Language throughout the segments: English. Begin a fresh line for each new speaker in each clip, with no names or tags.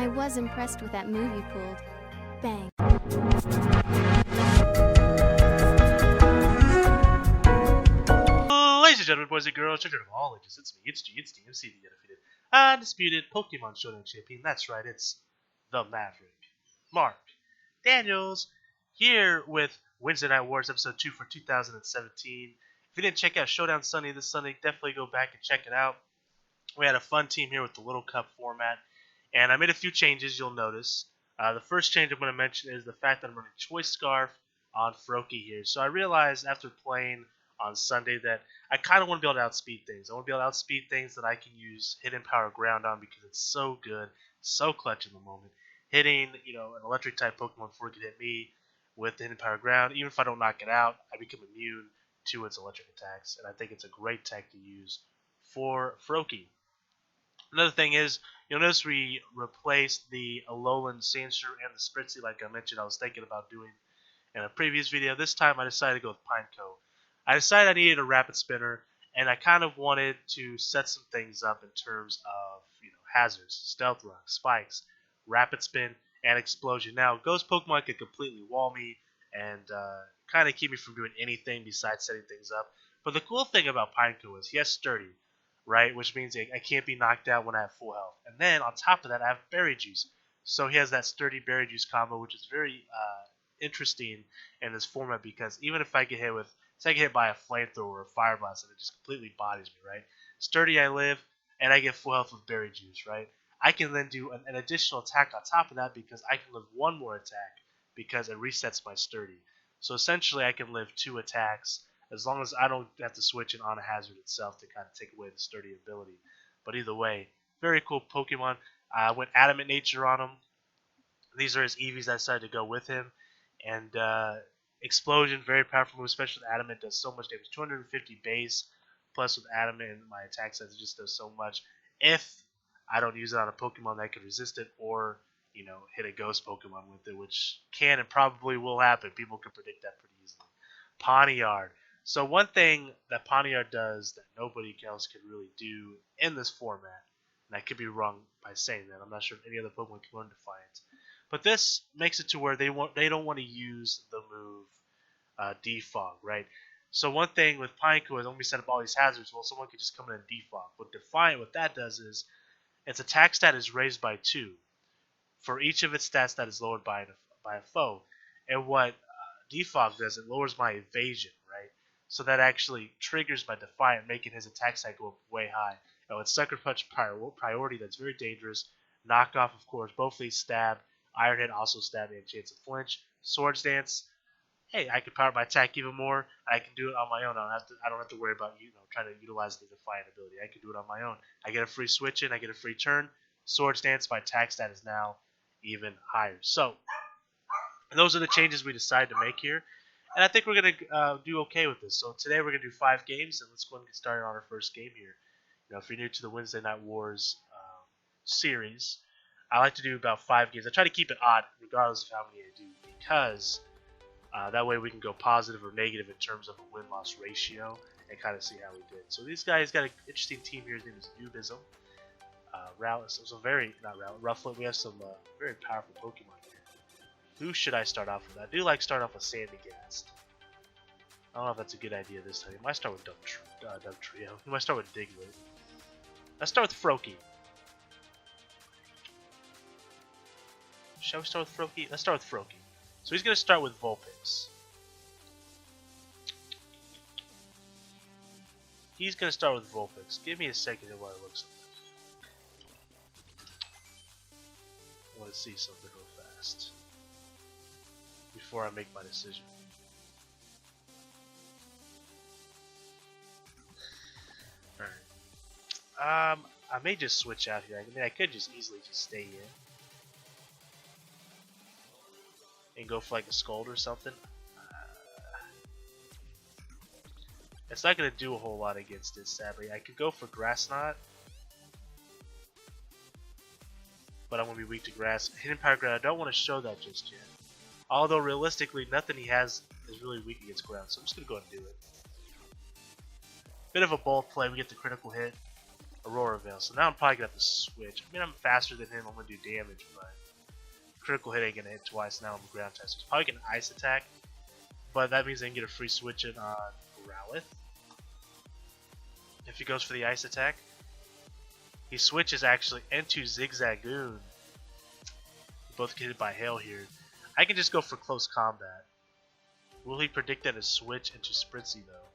I was impressed with that move you pulled. Bang.
Ladies and gentlemen, boys and girls, children of all ages, it's me, it's DMC, the undefeated, undisputed Pokemon Showdown champion. That's right, it's the Maverick, Mark Daniels, here with Wednesday Night Wars episode 2 for 2017. If you didn't check out Showdown Sunday this Sunday, definitely go back and check it out. We had a fun team here with the Little Cup format, and I made a few changes you'll notice. The first change I'm going to mention is the fact that I'm running Choice Scarf on Froakie here. So I realized after playing on Sunday that I kind of want to be able to outspeed things. I want to be able to outspeed things that I can use Hidden Power Ground on because it's so good, so clutch in the moment. Hitting, an electric type Pokemon before it can hit me with the Hidden Power Ground, even if I don't knock it out, I become immune to its electric attacks, and I think it's a great tech to use for Froakie. Another thing is, you'll notice we replaced the Alolan Sandshrew and the Spritzee like I mentioned I was thinking about doing in a previous video. This time I decided to go with Pineco. I decided I needed a Rapid Spinner, and I kind of wanted to set some things up in terms of hazards, Stealth Rock, Spikes, Rapid Spin, and Explosion. Now, Ghost Pokemon could completely wall me and kind of keep me from doing anything besides setting things up. But the cool thing about Pineco is he has Sturdy, right? Which means I can't be knocked out when I have full health. And then on top of that, I have Berry Juice. So he has that Sturdy Berry Juice combo, which is very interesting in this format because even if I get hit with, say I get hit by a Flamethrower or a Fire Blast and it just completely bodies me, right? Sturdy I live, and I get full health with Berry Juice, right? I can then do an additional attack on top of that because I can live one more attack because it resets my Sturdy. So essentially I can live 2 attacks as long as I don't have to switch it on a hazard itself to kind of take away the Sturdy ability. But either way, very cool Pokemon. I went Adamant Nature on him. These are his Eevees I decided to go with him. And Explosion, very powerful move, especially with Adamant, does so much damage. 250 base, plus with Adamant and my attack sets, it just does so much. If I don't use it on a Pokemon that can resist it, or hit a Ghost Pokemon with it, which can and probably will happen. People can predict that pretty easily. Pawniard. So one thing that Pawniard does that nobody else can really do in this format, and I could be wrong by saying that, I'm not sure if any other Pokemon can learn Defiance, but this makes it to where they don't want to use the move Defog, right? So one thing with Pineco is when we set up all these hazards, well, someone could just come in and defog. But Defiant, what that does is its attack stat is raised by 2 for each of its stats that is lowered by a foe. And what Defog does, it lowers my evasion, right? So that actually triggers my Defiant, making his attack stat go up way high. And with Sucker Punch priority, that's very dangerous. Knockoff, of course, both of these stab. Iron Head also stab me, and chance of flinch. Swords Dance, hey, I can power my attack even more. I can do it on my own. I don't have to worry about trying to utilize the Defiant ability. I can do it on my own. I get a free switch in. I get a free turn. Swords Dance, my attack stat is now even higher. So those are the changes we decided to make here, and I think we're gonna do okay with this. So today we're gonna do 5 games, and let's go ahead and get started on our first game here. If you're new to the Wednesday Night Wars series, I like to do about 5 games. I try to keep it odd, regardless of how many I do, because that way we can go positive or negative in terms of a win-loss ratio and kind of see how we did. So these guys got an interesting team here. His name is Nubism. Rowlett, so Rufflet. We have some very powerful Pokemon here. Who should I start off with? I do like start off with Sandygast. I don't know if that's a good idea this time. I might start with Dugtrio. I might start with Diglett. Let's start with Froakie. Shall we start with Froakie? Let's start with Froakie. So he's going to start with Vulpix. He's going to start with Vulpix. Give me a second while I look something. I want to see something real fast before I make my decision. Alright. I may just switch out here. I could just easily just stay in and go for like a Scold or something. It's not going to do a whole lot against it, sadly. I could go for Grass Knot, but I'm going to be weak to Grass. Hidden Power Ground, I don't want to show that just yet. Although realistically, nothing he has is really weak against Ground, so I'm just going to go ahead and do it. Bit of a bold play, we get the critical hit. Aurora Veil. So now I'm probably gonna have to switch. I mean, I'm faster than him. I'm gonna do damage, but critical hit ain't gonna hit twice. Now I'm ground type. So he's probably gonna ice attack, but that means I can get a free switch in on Rowlett. If he goes for the ice attack, he switches actually into Zigzagoon. Both get hit by hail here. I can just go for close combat. Will he predict that a switch into Spritzy though?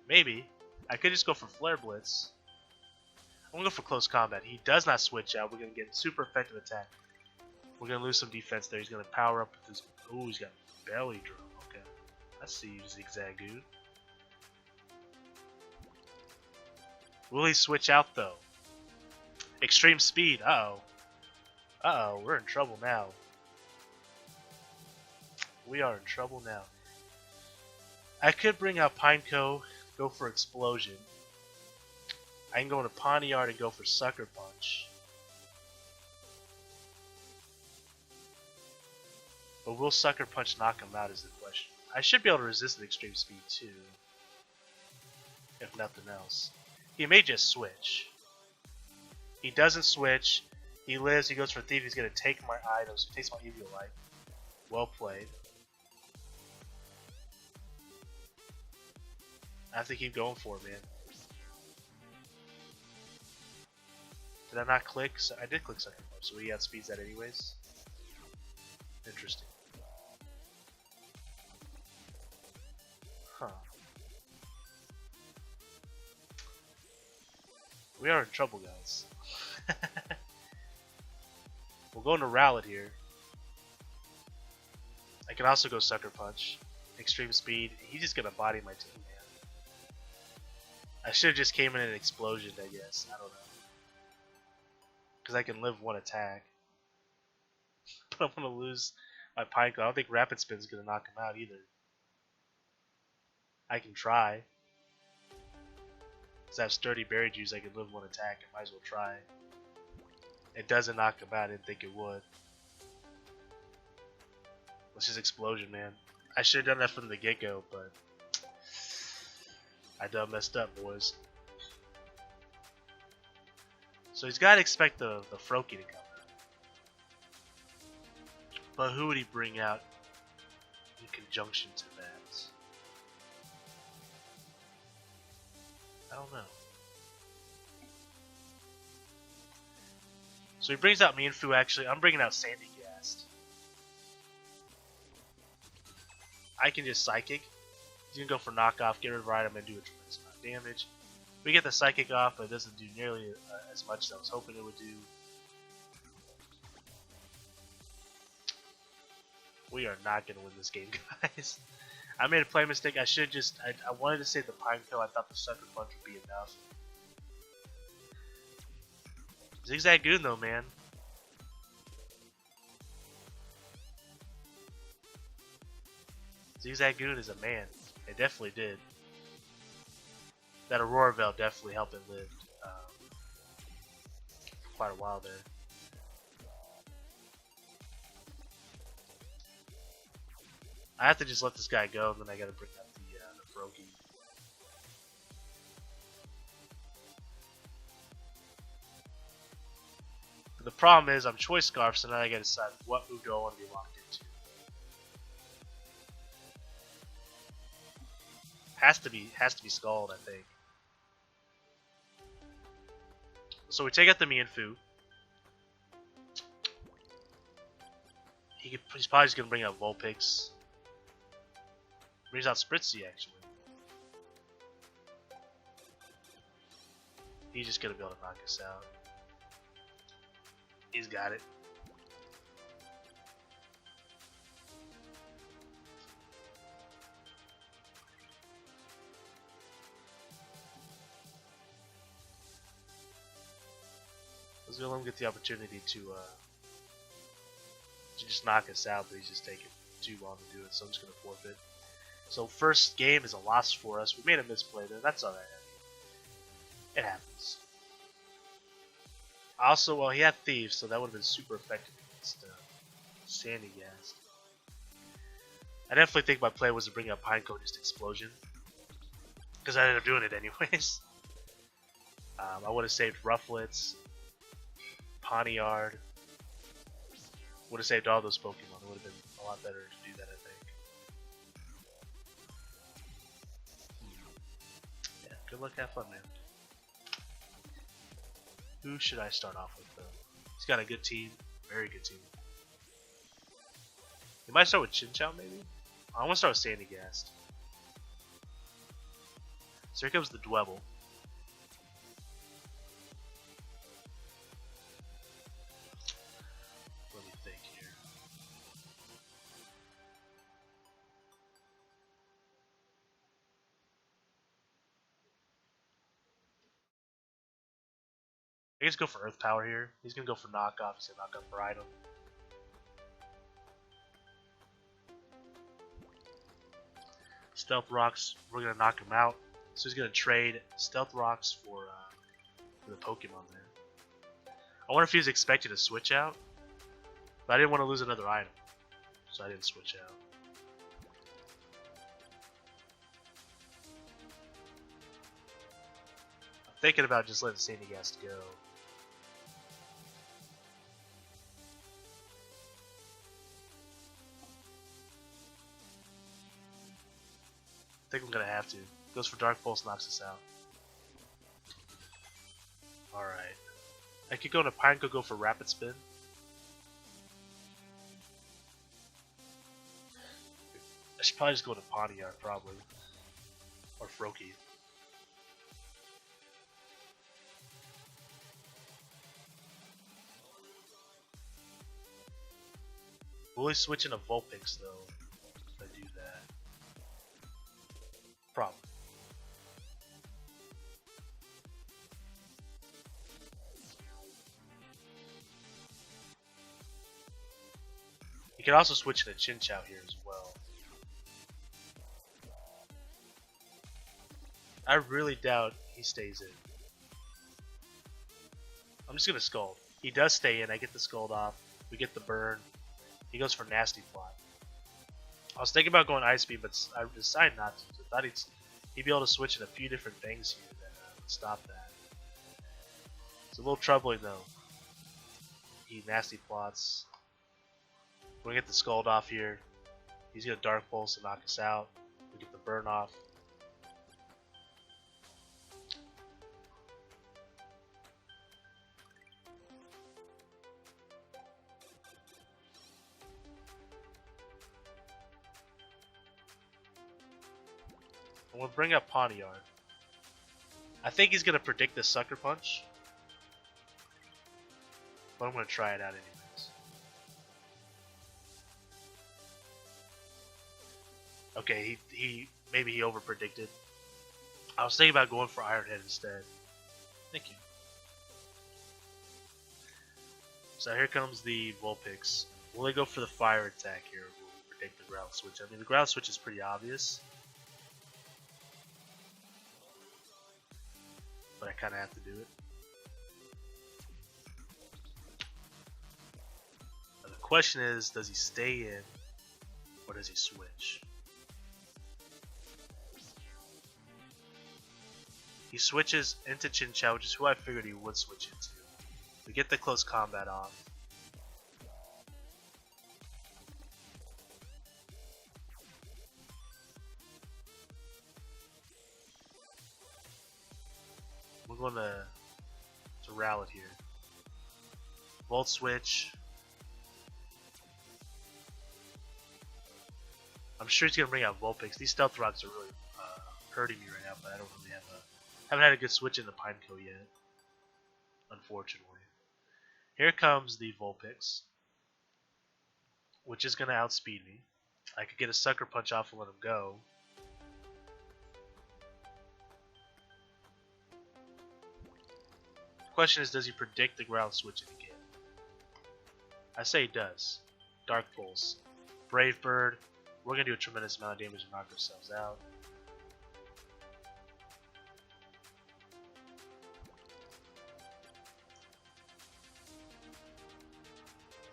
Maybe. I could just go for Flare Blitz. I'm gonna go for close combat. He does not switch out. We're gonna get super effective attack. We're gonna lose some defense there. He's gonna power up with his. Ooh, he's got belly drum. Okay, I see you, Zigzagoon. Will he switch out though? Extreme speed. Uh oh, we're in trouble now. We are in trouble now. I could bring out Pineco, go for Explosion. I can go into Pawniard and go for Sucker Punch. But will Sucker Punch knock him out is the question. I should be able to resist the Extreme Speed too. If nothing else. He may just switch. He doesn't switch. He lives, he goes for Thief, he's going to take my items. He takes my Eviolite. Well played. I have to keep going for it, man. Did I not click? So I did click Sucker Punch, so he outspeeds that anyways. Interesting. Huh. We are in trouble, guys. We'll go into Rowlett here. I can also go Sucker Punch. Extreme Speed. He's just gonna body my team, man. I should have just came in an Explosion, I guess. I don't know. Because I can live one attack. But I'm gonna lose my Pineco. I don't think Rapid Spin's gonna knock him out either. I can try. Because I have Sturdy Berry Juice, I can live one attack. I might as well try. It doesn't knock him out. I didn't think it would. Let's just Explosion, man. I should have done that from the get-go, but I done messed up, boys. So he's got to expect the Froakie to come out. But who would he bring out in conjunction to that? I don't know. So he brings out Mienfoo, actually. I'm bringing out Sandygast. I can just Psychic. He's going to go for knockoff, get rid of item, and do a tremendous amount of damage. We get the Psychic off, but it doesn't do nearly as much as I was hoping it would do. We are not going to win this game, guys. I made a play mistake. I should just... I wanted to save the Pineco. I thought the Sucker Punch would be enough. Zigzagoon, though, man. Zigzagoon is a man. It definitely did. That Aurora Veil definitely helped it live for quite a while there. I have to just let this guy go, and then I gotta bring up the Froakie. The problem is I'm Choice Scarf, so now I gotta decide what move do I want to be locked into. Has to be Scald, I think. So we take out the Mienfoo. He's probably just gonna bring out Vulpix. Brings out Spritzy, actually. He's just gonna be able to knock us out. He's got it. Let's go let him get the opportunity to just knock us out, but he's just taking too long to do it, so I'm just gonna forfeit. So first game is a loss for us. We made a misplay there. That's alright. It happens. Also, well, he had Thieves, so that would have been super effective against Sandygast. I definitely think my play was to bring up Pineco and just Explosion. Because I ended up doing it anyways. I would have saved Rufflets, Pawniard. Would have saved all those Pokemon. It would have been a lot better to do that, I think. Yeah, good luck, have fun, man. Who should I start off with, though? He's got a good team. Very good team. He might start with Chinchou, maybe? I want to start with Sandygast. So here comes the Dwebble. Let me think here. I guess go for Earth Power here. He's going to go for Knockoff. He's going to knock up Bridle. Stealth Rocks, we're going to knock him out. So he's going to trade Stealth Rocks for the Pokemon there. I wonder if he was expecting to switch out. But I didn't want to lose another item. So I didn't switch out. I'm thinking about just letting Sandygast go. I think I'm gonna have to. Goes for Dark Pulse, knocks us out. Alright. I could go to Pineco, go for Rapid Spin. I should probably just go to Pawniard, probably. Or Froakie. Will he switch into Vulpix, though, if I do that? Probably. You can also switch to Chinchou here as well. I really doubt he stays in. I'm just gonna Scald. He does stay in. I get the Scald off. We get the burn. He goes for Nasty Plot. I was thinking about going Ice Beam, but I decided not to. I thought he'd be able to switch in a few different things here that would stop that. It's a little troubling though. He Nasty Plots. We're gonna get the Scald off here. He's gonna Dark Pulse to knock us out. We get the burn off. I'm gonna bring up Pawniard. I think he's gonna predict the Sucker Punch, but I'm gonna try it out anyways. Okay, maybe he over predicted. I was thinking about going for Iron Head instead. Thank you. So here comes the Vulpix. Will they go for the fire attack here? Or will we predict the ground switch? I mean, the ground switch is pretty obvious, but I kind of have to do it. Now the question is, does he stay in or does he switch? He switches into Chinchou, which is who I figured he would switch into. We get the close combat off. We're going to Rowlett here. Volt switch. I'm sure he's going to bring out Vulpix. These Stealth Rocks are really hurting me right now, but I don't really haven't had a good switch in the Pineco yet, unfortunately. Here comes the Vulpix, which is going to outspeed me. I could get a Sucker Punch off and let him go. The question is, does he predict the ground switch again? I say he does. Dark Pulse. Brave Bird. We're going to do a tremendous amount of damage and knock ourselves out.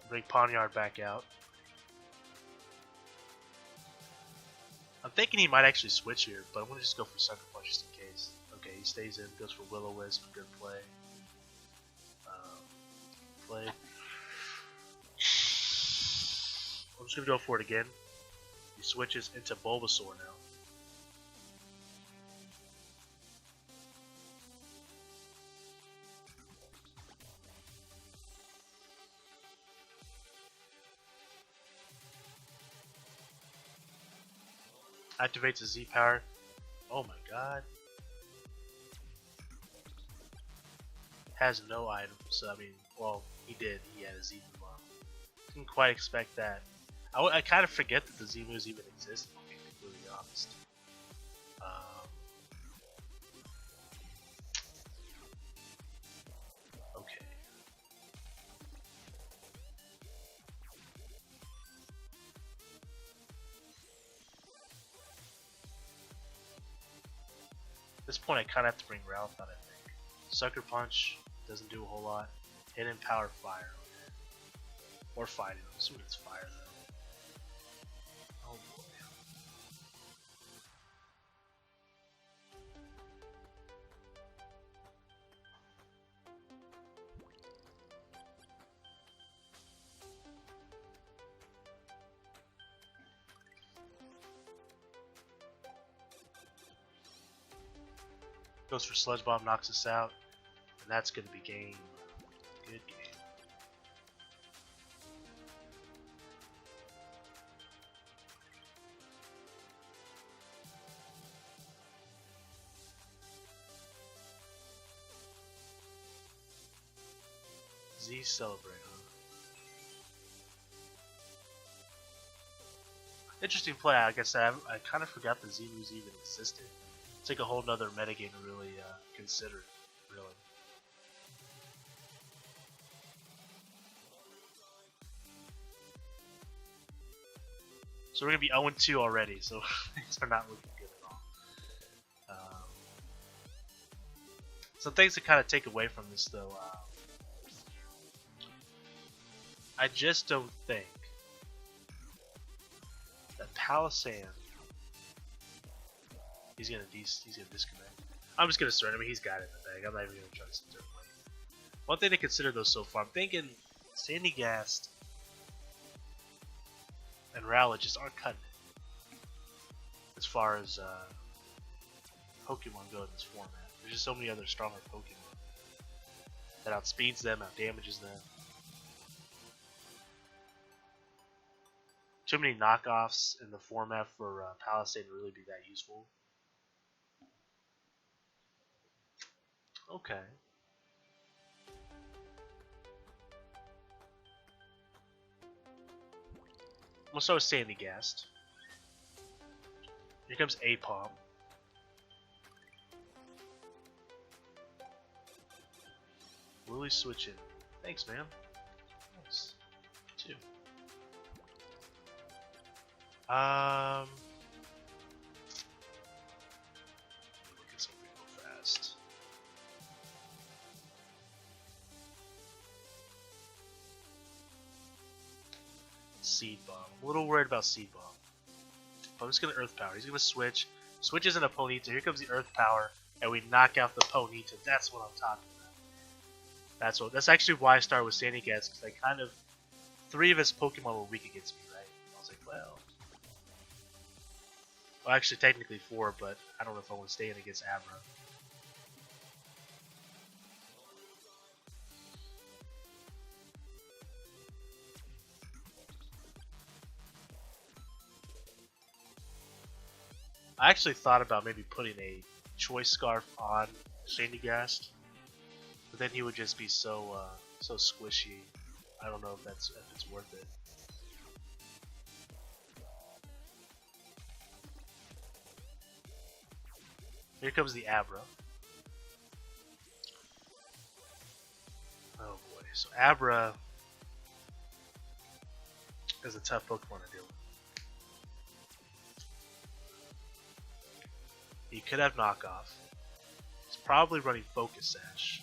Bring Pawniard back out. I'm thinking he might actually switch here, but I'm going to just go for Sucker Punch just in case. Okay, he stays in. Goes for Will-O-Wisp. Good play. Play. I'm just gonna go for it again. He switches into Bulbasaur now. Activates a Z power. Oh my god. Has no items, so I mean, well, he did. He had a Z move on. Didn't quite expect that. I kind of forget that the Z moves even exist, if I'm being completely honest. Okay. At this point, I kind of have to bring Rowlett out, I think. Sucker Punch doesn't do a whole lot. Hidden Power Fire. Or Fighting. I'm assuming it's Fire, though. Oh boy. Goes for Sludge Bomb, knocks us out. And that's going to be game. Good game. Z Celebrate, huh? Interesting play. Like I said, I kind of forgot the Z moves even existed. It's like a whole nother metagame to really consider, really. So we're going to be 0-2 already, so things are not looking good at all. Some things to kind of take away from this, though. I just don't think that Palisand. He's gonna disconnect. I'm just gonna surrender. I mean, he's got it in the bag. I'm not even gonna try to sit there and wait. One thing to consider though so far, I'm thinking Sandygast and Rowlett just aren't cutting it as far as Pokemon go in this format. There's just so many other stronger Pokemon that outspeeds them, outdamages them. Too many knockoffs in the format for Palisade to really be that useful. Okay. We'll start with Sandygast. Here comes Apom. Lily switch in. Thanks, man. Nice. 2. Look at something real fast. Seed Bomb. I'm a little worried about Seed Bomb. But I'm just gonna Earth Power. He's gonna switch. Switches into Ponyta. Here comes the Earth Power, and we knock out the Ponyta. That's what I'm talking about. That's actually why I started with Sandygast, because I kind of 3 of his Pokemon were weak against me, right? I was like, well, actually technically 4, but I don't know if I want to stay in against Abra. I actually thought about maybe putting a Choice Scarf on Sandygast, but then he would just be so squishy. I don't know if it's worth it. Here comes the Abra. Oh boy, so Abra is a tough Pokemon to deal with. He could have knockoff. He's probably running Focus Sash.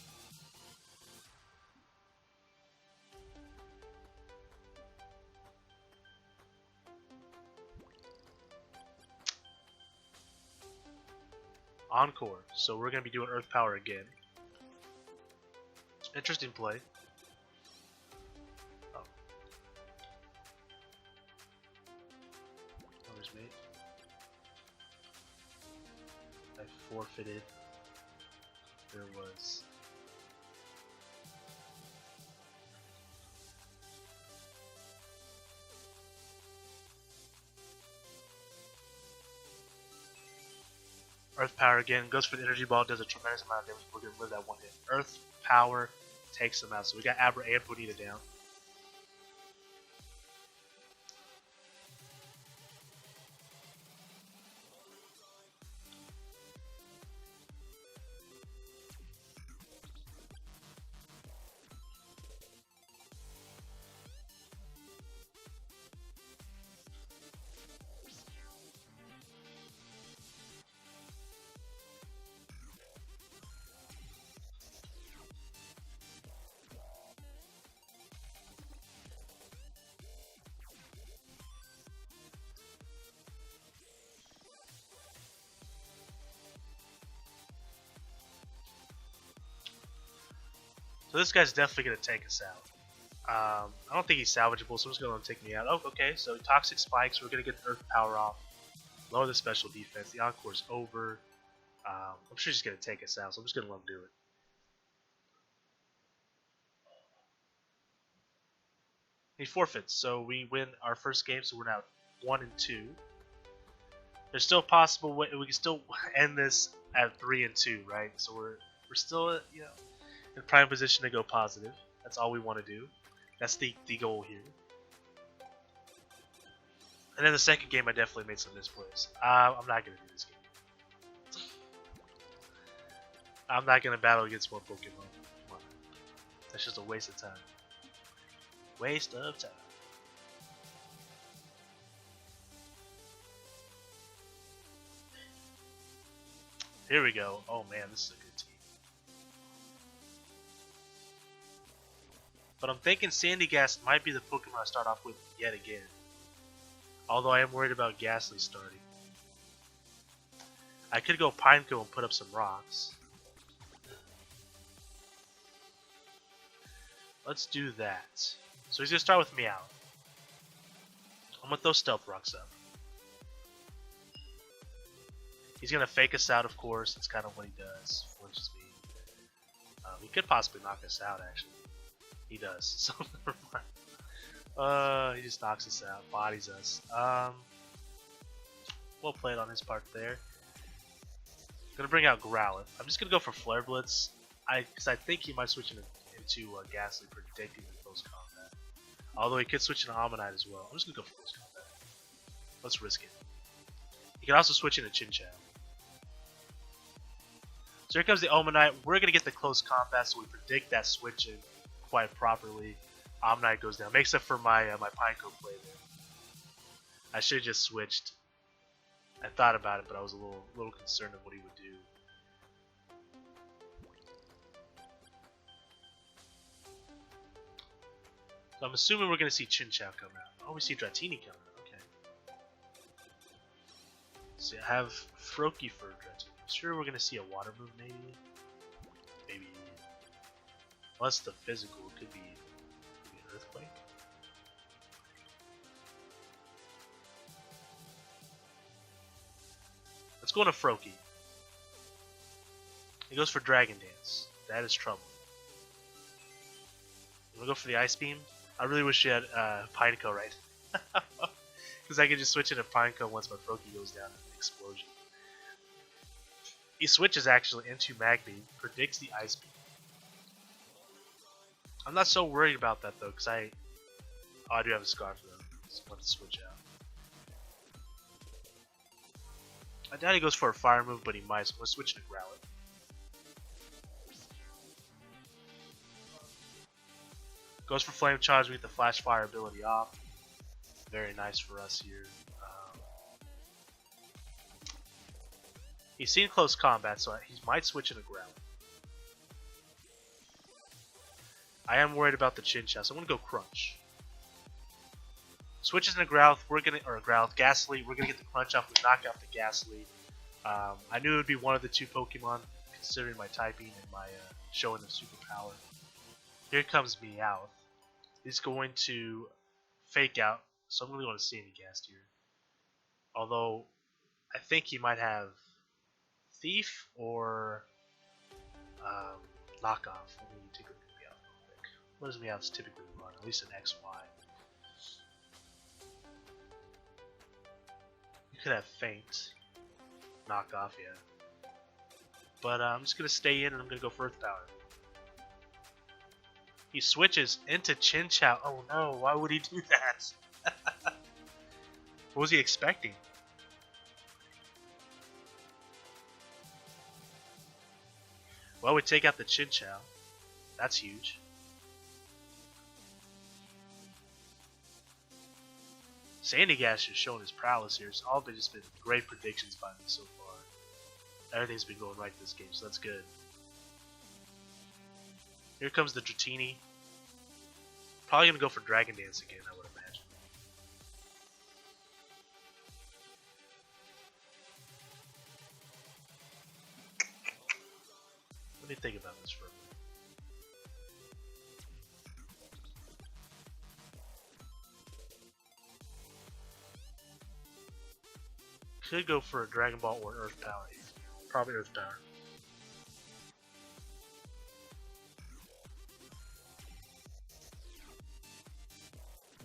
Encore. So we're going to be doing Earth Power again. Interesting play. Oh. There's me. I forfeited. There was... Earth Power again, goes for the Energy Ball, does a tremendous amount of damage. We're going to live that one hit. Earth Power takes them out. So we got Abra and Ponyta down. So this guy's definitely going to take us out. I don't think he's salvageable, so I'm just going to take me out. Oh, okay, so Toxic Spikes, we're going to get the Earth Power off. Lower the special defense. The Encore's over. I'm sure he's going to take us out, so I'm just going to let him do it. He forfeits, so we win our first game, so we're now 1-2. There's still a possible way we can still end this at 3-2, right? So we're still, you know, in prime position to go positive. That's all we want to do. That's the goal here. And then the second game, I definitely made some misplays. I'm not going to do this game. I'm not going to battle against more Pokemon. Come on. That's just a waste of time. Waste of time. Here we go. Oh man, this is a good team. But I'm thinking Sandygast might be the Pokemon I start off with yet again. Although I am worried about Ghastly starting. I could go Pineco and put up some rocks. Let's do that. So he's going to start with Meow. I'm going to throw Stealth Rocks up. He's going to fake us out, of course. That's kind of what he does. Flinches me. He could possibly knock us out, actually. He does. So, never mind. He just knocks us out. Bodies us. Well played on his part there. Going to bring out Growlithe. I'm just going to go for Flare Blitz. Because I think he might switch into Ghastly, predicting the close combat. Although he could switch into Ammonite as well. I'm just going to go for close combat. Let's risk it. He can also switch into Chinchou. So here comes the Ammonite. We're going to get the close combat, so we predict that switch in quite properly. Ammonite goes down. Makes up for my my Pineco play there. I should have just switched. I thought about it, but I was a little concerned of what he would do. So I'm assuming we're going to see Chinchou come out. Oh, we see Dratini come out. Okay. So I have Froakie for Dratini. I'm sure we're going to see a water move, maybe. Maybe. Unless the physical, it could be an Earthquake. Let's go into Froakie. He goes for Dragon Dance. That is trouble. We'll go for the Ice Beam. I really wish you had Pineco right. Because I could just switch into Pineco once my Froakie goes down in an explosion. He switches actually into Magbeam, predicts the Ice Beam. I'm not so worried about that though, because I do have a Scarf though. Just want to switch out. I doubt he goes for a Fire move, but he might, so I'm going to switch to Growlithe. Goes for Flame Charge, we get the Flash Fire ability off. Very nice for us here. He's seen close combat, so he might switch into Growlithe. I am worried about the Chinchou, so I'm going to go Crunch. Switches into Growlithe, Ghastly, we're going to get the Crunch off, we knock out the Ghastly. I knew it would be one of the two Pokemon, considering my typing and my showing of superpower. Here comes Meowth. He's going to fake out, so I'm going to go to Sandygast here. Although, I think he might have Thief or Knockoff. Let me take a look at Meowth real quick. What does Meowth typically run? At least an XY. You could have Feint. Knockoff, yeah. But I'm just going to stay in and I'm going to go for Earth Power. He switches into Chinchou. Oh no, why would he do that? What was he expecting? Well, we take out the Chinchou. That's huge. Sandygast is showing his prowess here. It's all been just been great predictions by me so far. Everything's been going right this game, so that's good. Here comes the Dratini. Probably gonna go for Dragon Dance again, I would imagine. Let me think about this for a minute. Could go for a Dragon Ball or Earth Power here. Probably Earth Power.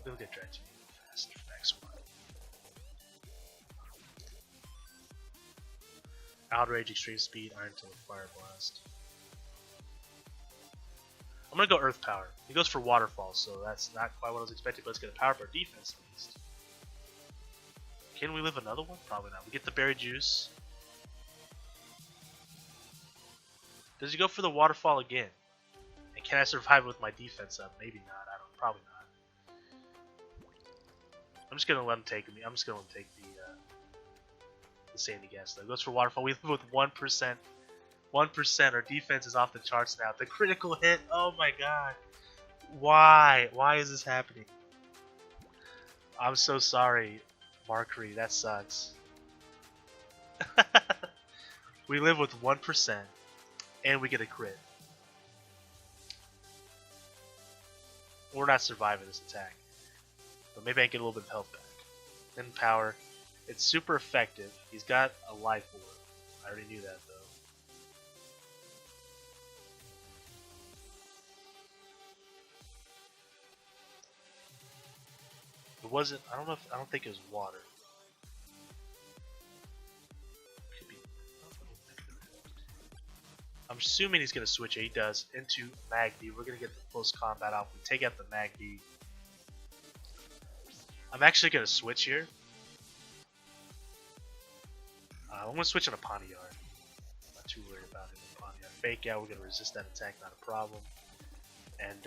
We'll get Dratini fast for next one. Outrage, Extreme Speed, Iron Tail, Fire Blast. I'm gonna go Earth Power. He goes for Waterfall, so that's not quite what I was expecting, but it's gonna power up our defense at least. Can we live another one? Probably not. We get the Berry Juice. Does he go for the Waterfall again? And can I survive with my defense up? Maybe not. I don't. Probably not. I'm just gonna let him take me. I'm just gonna let him take the Sandygast though. Goes for Waterfall. We live with 1%. 1%. Our defense is off the charts now. The critical hit. Oh my god. Why? Why is this happening? I'm so sorry, Markery. That sucks. We live with 1%, and we get a crit. We're not surviving this attack. But maybe I can get a little bit of health back. Then power. It's super effective. He's got a life orb. I already knew that though. It wasn't. I don't think it was water. Could be. I'm assuming he's gonna switch it. He does into Magby. We're gonna get the close combat off. We take out the Magby. I'm actually gonna switch here. I'm gonna switch on a Pawniard. Not too worried about it. Pawniard. Fake out. We're gonna resist that attack. Not a problem. And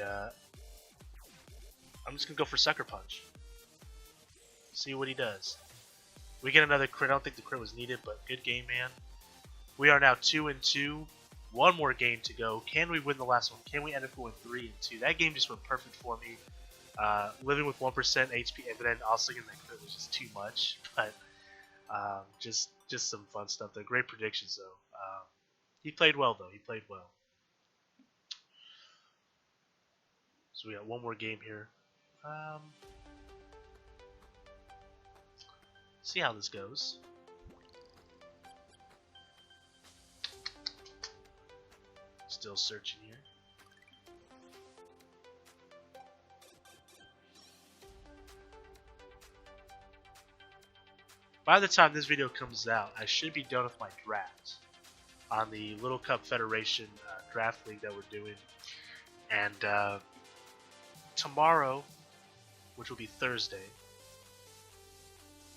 I'm just gonna go for Sucker Punch. See what he does. We get another crit. I don't think the crit was needed, but good game, man. We are now 2-2. One more game to go. Can we win the last one? Can we end up going 3-2? That game just went perfect for me. Living with 1% HP, and then also getting that crit was just too much. But just some fun stuff. They're great predictions, though. He played well, though. He played well. So we got one more game here. See how this goes. Still searching here. By the time this video comes out, I should be done with my draft on the Little Cup Federation draft league that we're doing. And tomorrow, which will be Thursday,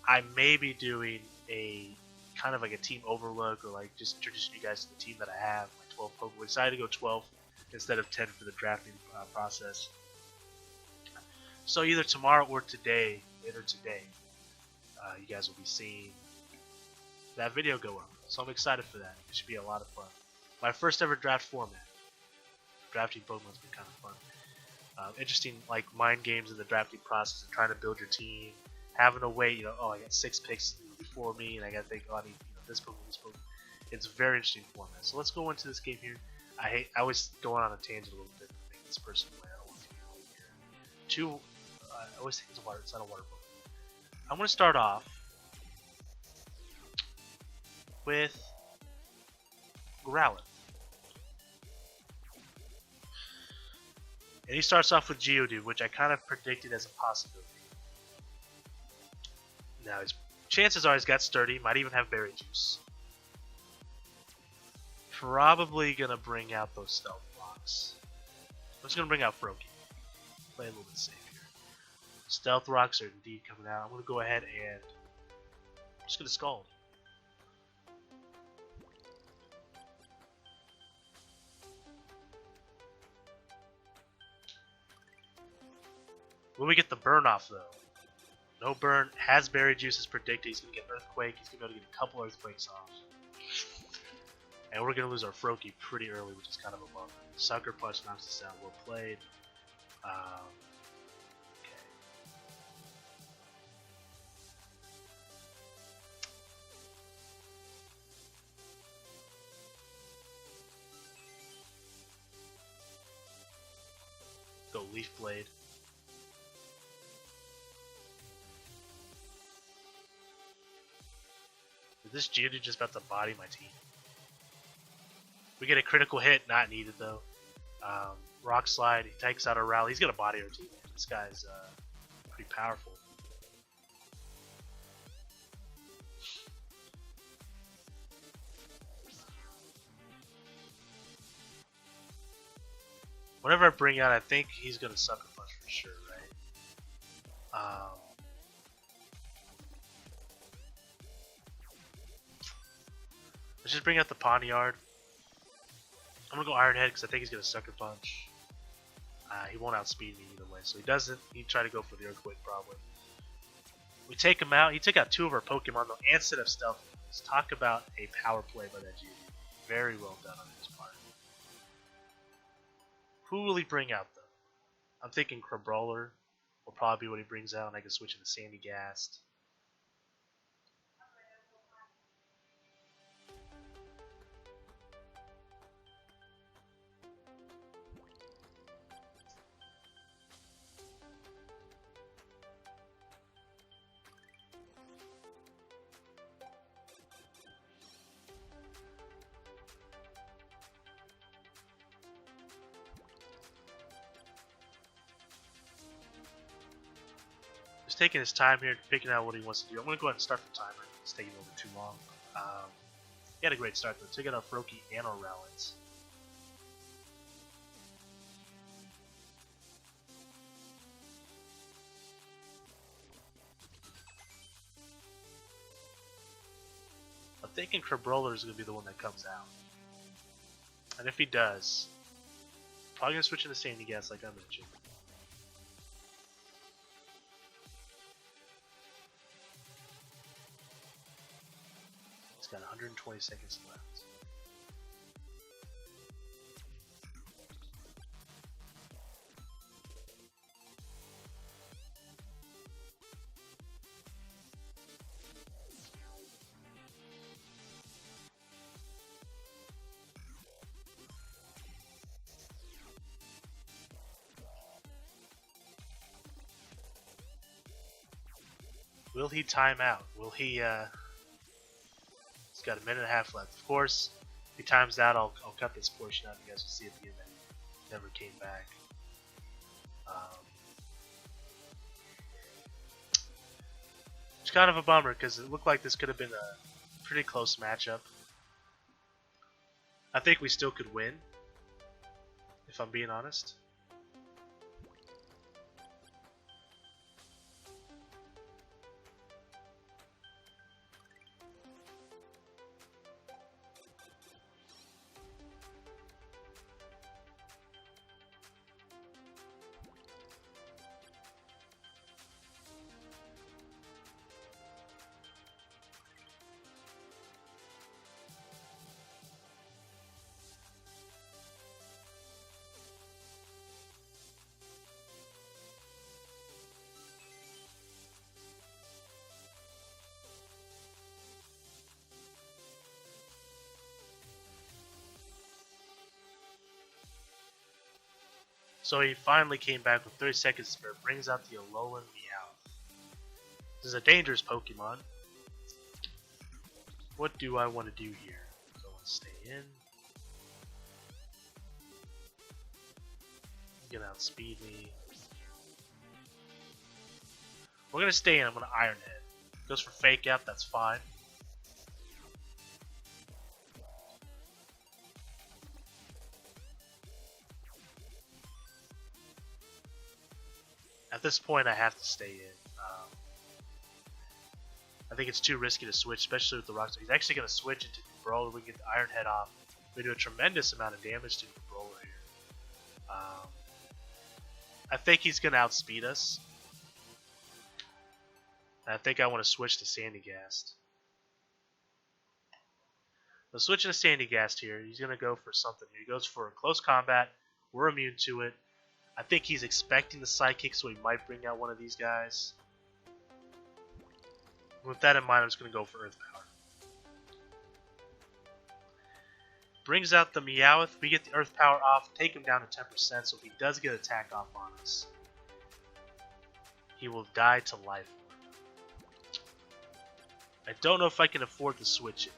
I may be doing a kind of like a team overlook, or like just introducing you guys to the team that I have, my 12 Pokemon. We decided to go 12 instead of 10 for the drafting process. So either tomorrow or today, you guys will be seeing that video go up. So I'm excited for that. It should be a lot of fun. My first ever draft format. Drafting Pokemon's been kind of fun. Interesting, like mind games in the drafting process and trying to build your team. Having to wait, oh, I got 6 picks before me, and I got to think, oh, I need this Pokemon, this Pokemon. It's a very interesting format. So let's go into this game here. I always go on a tangent a little bit to make this person play. I don't want to be here. I always think it's a water. It's not a water Pokemon. I'm going to start off with Growlithe. And he starts off with Geodude, which I kind of predicted as a possibility. Now, his chances are he's got Sturdy, might even have Berry Juice. Probably going to bring out those Stealth Rocks. I'm just going to bring out Froakie. Play a little bit safe here. Stealth Rocks are indeed coming out. I'm going to go ahead and I'm just going to Scald. Will we get the burn off though? No burn. Has Berry Juice as predicted. He's going to get Earthquake. He's going to be able to get a couple Earthquakes off. And we're going to lose our Froakie pretty early, which is kind of a bummer. Sucker Punch knocks us out. Well played. Okay. Go Leaf Blade. Is this Geodude just about to body my team? We get a critical hit, not needed though. Rock Slide, he takes out a Rowlett. He's gonna body our team. This guy's pretty powerful. Whenever I bring out, I think he's gonna Sucker Punch for sure, right? Let's just bring out the Pawniard. I'm gonna go Iron Head because I think he's gonna Sucker Punch. He won't outspeed me either way, so he doesn't. He'd try to go for the Earthquake probably. We take him out. He took out 2 of our Pokemon though, instead of Stealth. Let's talk about a power play by that Geodude. Very well done on his part. Who will he bring out though? I'm thinking Crabrawler will probably be what he brings out, and I can switch into Sandygast. He's taking his time here, picking out what he wants to do. I'm going to go ahead and start the timer. It's taking a little bit too long. He had a great start though. Took out our Froakie and our Rowlett. I'm thinking Crabrawler is going to be the one that comes out. And if he does, probably going to switch into Sandygast like I mentioned. He's got 120 seconds left. Will he time out? Will he, he's got a minute and a half left. Of course, if he times out, I'll cut this portion out. You guys will see at the end that he never came back. It's kind of a bummer because it looked like this could have been a pretty close matchup. I think we still could win, if I'm being honest. So he finally came back with 30 seconds spare, brings out the Alolan Meowth. This is a dangerous Pokemon. What do I want to do here? Do I want to stay in? He's gonna outspeed me. We're gonna stay in. I'm gonna Iron Head. Goes for Fake Out, that's fine. At this point, I have to stay in. I think it's too risky to switch, especially with the Rock. He's actually going to switch into Brawler. We can get the Iron Head off. We do a tremendous amount of damage to the Brawler here. I think he's going to outspeed us. I think I want to switch to Sandygast. So switching to Sandygast here, he's going to go for something here. He goes for a close combat. We're immune to it. I think he's expecting the Psychic, so he might bring out one of these guys. With that in mind, I'm just going to go for Earth Power. Brings out the Meowth. We get the Earth Power off, take him down to 10%, so if he does get attack off on us, he will die to Life Orb. I don't know if I can afford to switch it.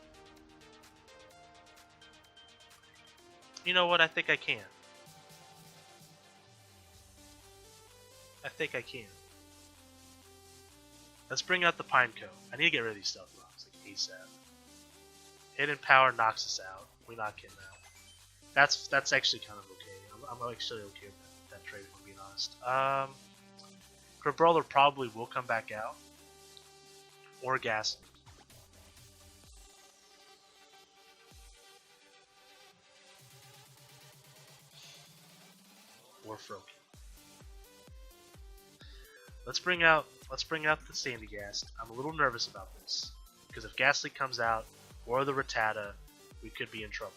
You know what? I think I can. I think I can. Let's bring out the Pineco. I need to get rid of these Stealth Rocks, like ASAP. Hidden Power knocks us out. We knock him out. That's actually kind of okay. I'm actually okay with that trade, if I'm being honest. Crabrawler probably will come back out. Or Gas. Or Froakie. Let's bring out the Sandygast. I'm a little nervous about this because if Ghastly comes out or the Rattata, we could be in trouble.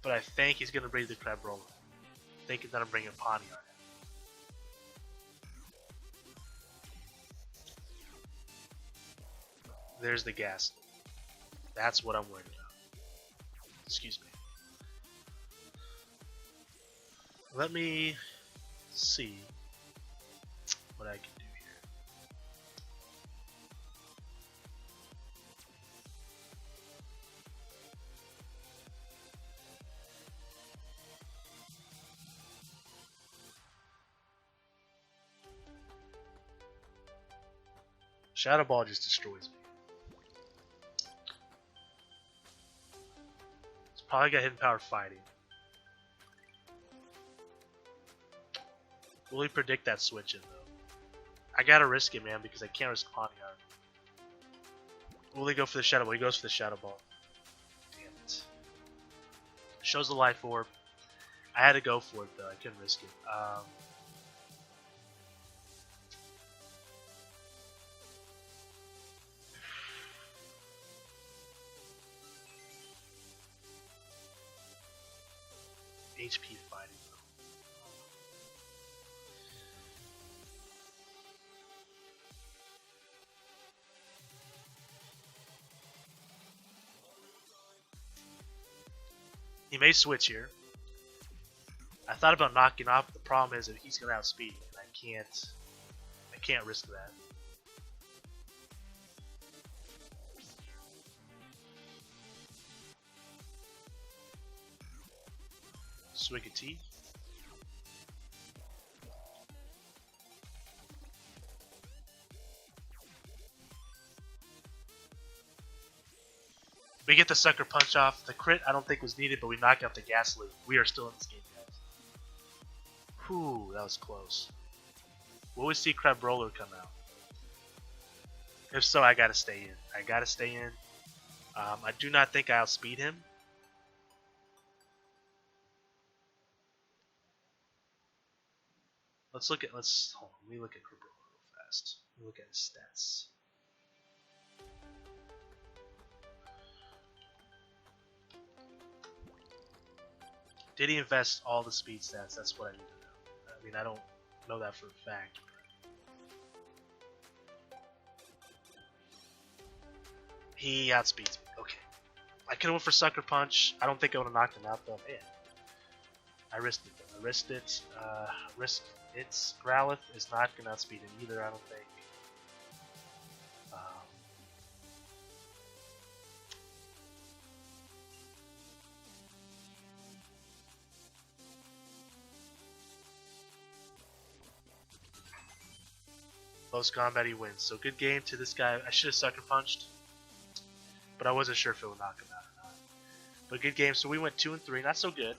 But I think he's gonna bring the Crabrawler. Thinking that I'm bringing Pawniard in. There's the Ghastly. That's what I'm worried about. Excuse me. Let me see what I can do here. Shadow Ball just destroys me. It's probably got Hidden Power fighting. Will he predict that switch in though? I gotta risk it, man, because I can't risk Pawniard. Will he go for the Shadow Ball? He goes for the Shadow Ball. Damn it. Shows the Life Orb. I had to go for it though. I couldn't risk it. HP fighting though. He may switch here. I thought about knocking off. The problem is that he's gonna outspeed me, and I can't risk that. Swig of tea. We get the Sucker Punch off. The crit I don't think was needed, but we knock out the Ghastly. We are still in this game, guys. Whew, that was close. Will we see Crabrawler come out? If so, I gotta stay in. I gotta stay in. I do not think I outspeed him. Hold on, let me look at Korupo real fast. Let me look at his stats. Did he invest all the speed stats? That's what I need to know. I mean, I don't know that for a fact. He outspeeds me. Okay. I could have went for Sucker Punch. I don't think I would have knocked him out though. Man. I risked it though. I risked it. Risk it. Growlithe is not going to outspeed him either, I don't think. Close combat, he wins. So good game to this guy. I should have sucker punched, but I wasn't sure if it would knock him out or not. But good game. So we went 2 and 3, not so good.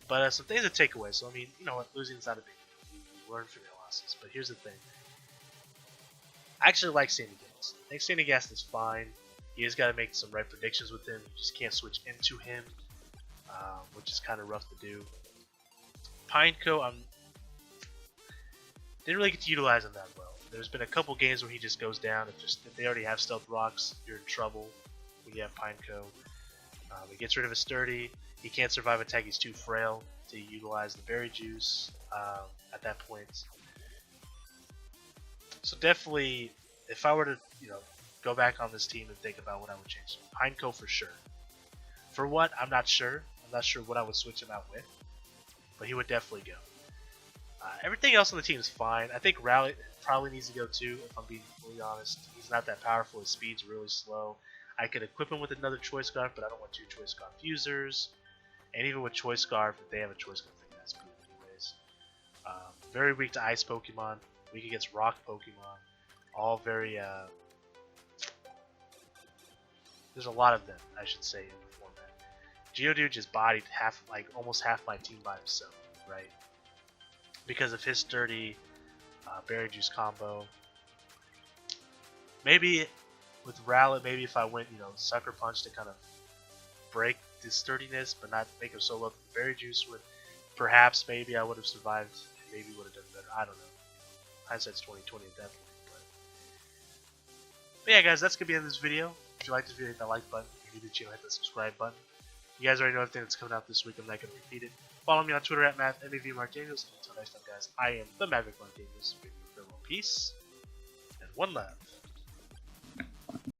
But some things to take away. So I mean, you know what, losing is not a big deal. You learn from your losses. But here's the thing. I actually like Sandygast. I think Sandygast is fine. You just got to make some right predictions with him. You just can't switch into him, which is kind of rough to do. Pineco, didn't really get to utilize him that well. There's been a couple games where he just goes down. If they already have Stealth Rocks, you're in trouble when you have Pineco. He gets rid of his Sturdy. He can't survive attack. He's too frail to utilize the Berry Juice at that point. So definitely, if I were to go back on this team and think about what I would change, Pineco for sure. For what, I'm not sure. I'm not sure what I would switch him out with, but he would definitely go. Everything else on the team is fine. I think Rowlett probably needs to go too, if I'm being fully honest. He's not that powerful. His speed's really slow. I could equip him with another Choice Scarf, but I don't want 2 Choice Scarf users. And even with Choice Scarf, if they have a Choice Scarf, they can have speed anyways. Very weak to Ice Pokemon. Weak against Rock Pokemon. All very... there's a lot of them, I should say, in the format. Geodude just bodied almost half my team by himself, right? Because of his sturdy Berry Juice combo. Maybe with Rowlett, maybe if I went, Sucker Punch to kind of break his sturdiness, but not make him so low that the Berry Juice would, perhaps, maybe I would have survived, maybe would have done better. I don't know. Hindsight's 20/20 at that point. But yeah, guys, that's gonna be the end of this video. If you like this video, hit that like button. If you're new to the channel, hit that subscribe button. You guys already know everything that's coming out this week. I'm not gonna repeat it. Follow me on Twitter at MavMVMarkDaniels. Until next time, guys, I am the Maverick Mark Daniels. Farewell, peace, and one love.